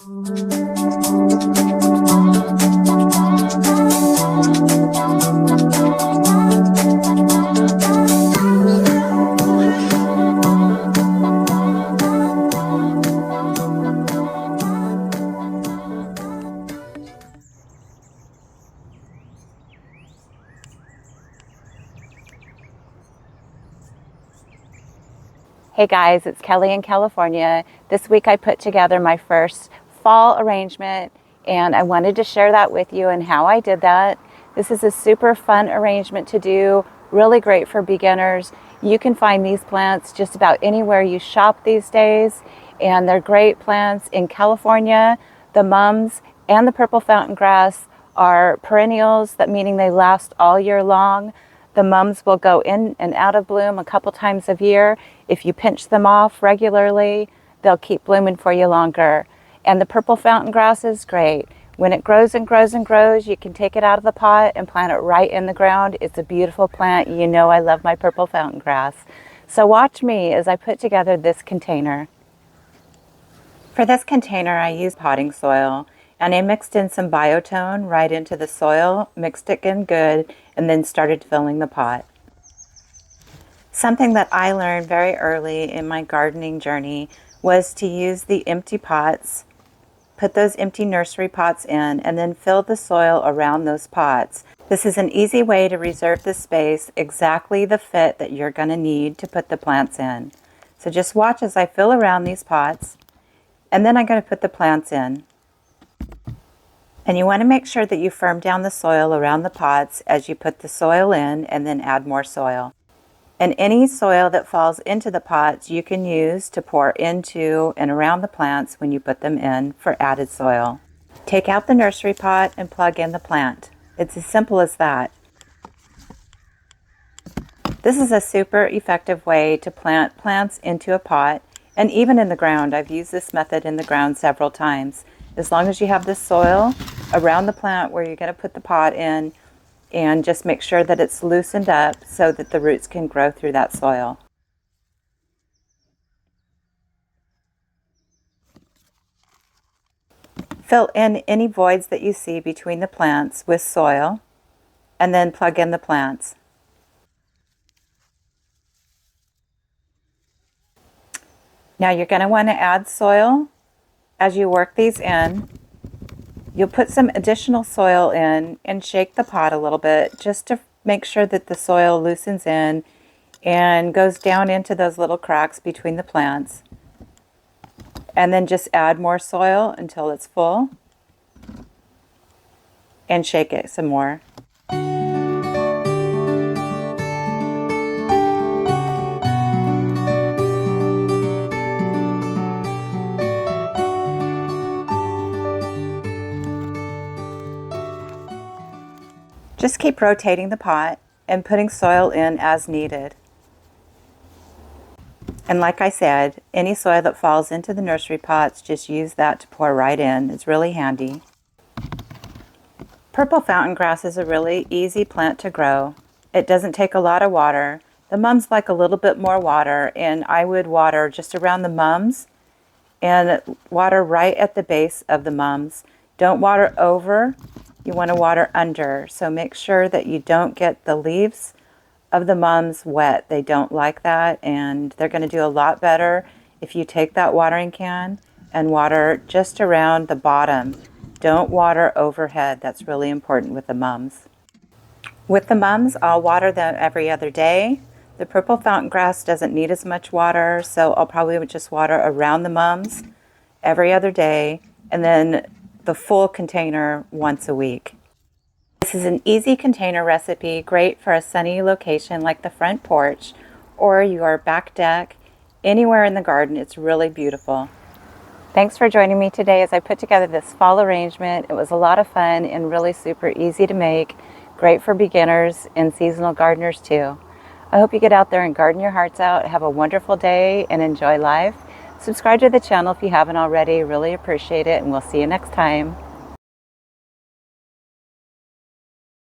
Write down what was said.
Hey guys, it's Kelly in California. This week I put together my first fall arrangement and I wanted to share that with you and how I did that. This is a super fun arrangement to do, really great for beginners. You can find these plants just about anywhere you shop these days, and they're great plants. In California, the mums and the purple fountain grass are perennials, that meaning they last all year long. The mums will go in and out of bloom a couple times a year. If you pinch them off regularly, they'll keep blooming for you longer. And the purple fountain grass is great. When it grows and grows and grows, you can take it out of the pot and plant it right in the ground. It's a beautiful plant. You know I love my purple fountain grass. So watch me as I put together this container. For this container, I used potting soil. And I mixed in some biotone right into the soil, mixed it in good, and then started filling the pot. Something that I learned very early in my gardening journey was to use the empty pots, put those empty nursery pots in, and then fill the soil around those pots. This is an easy way to reserve the space, exactly the fit that you're going to need to put the plants in. So just watch as I fill around these pots, and then I'm going to put the plants in. And you want to make sure that you firm down the soil around the pots as you put the soil in and then add more soil. And any soil that falls into the pots you can use to pour into and around the plants when you put them in for added soil. Take out the nursery pot and plug in the plant. It's as simple as that. This is a super effective way to plant plants into a pot and even in the ground. I've used this method in the ground several times. As long as you have the soil around the plant where you're going to put the pot in, and just make sure that it's loosened up so that the roots can grow through that soil. Fill in any voids that you see between the plants with soil, and then plug in the plants. Now you're going to want to add soil as you work these in. You'll put some additional soil in and shake the pot a little bit just to make sure that the soil loosens in and goes down into those little cracks between the plants. And then just add more soil until it's full and shake it some more. Just keep rotating the pot and putting soil in as needed. And like I said, any soil that falls into the nursery pots, just use that to pour right in. It's really handy. Purple fountain grass is a really easy plant to grow. It doesn't take a lot of water. The mums like a little bit more water, and I would water just around the mums and water right at the base of the mums. Don't water over. You want to water under, so make sure that you don't get the leaves of the mums wet. They don't like that, and they're going to do a lot better if you take that watering can and water just around the bottom. Don't water overhead. That's really important with the mums. With the mums, I'll water them every other day. The purple fountain grass doesn't need as much water, so I'll probably just water around the mums every other day, and then the full container once a week. This is an easy container recipe, great for a sunny location like the front porch or your back deck, anywhere in the garden. It's really beautiful. Thanks for joining me today as I put together this fall arrangement. It was a lot of fun and really super easy to make, great for beginners and seasonal gardeners too. I hope you get out there and garden your hearts out. Have a wonderful day and enjoy life. Subscribe to the channel if you haven't already. Really appreciate it, and we'll see you next time.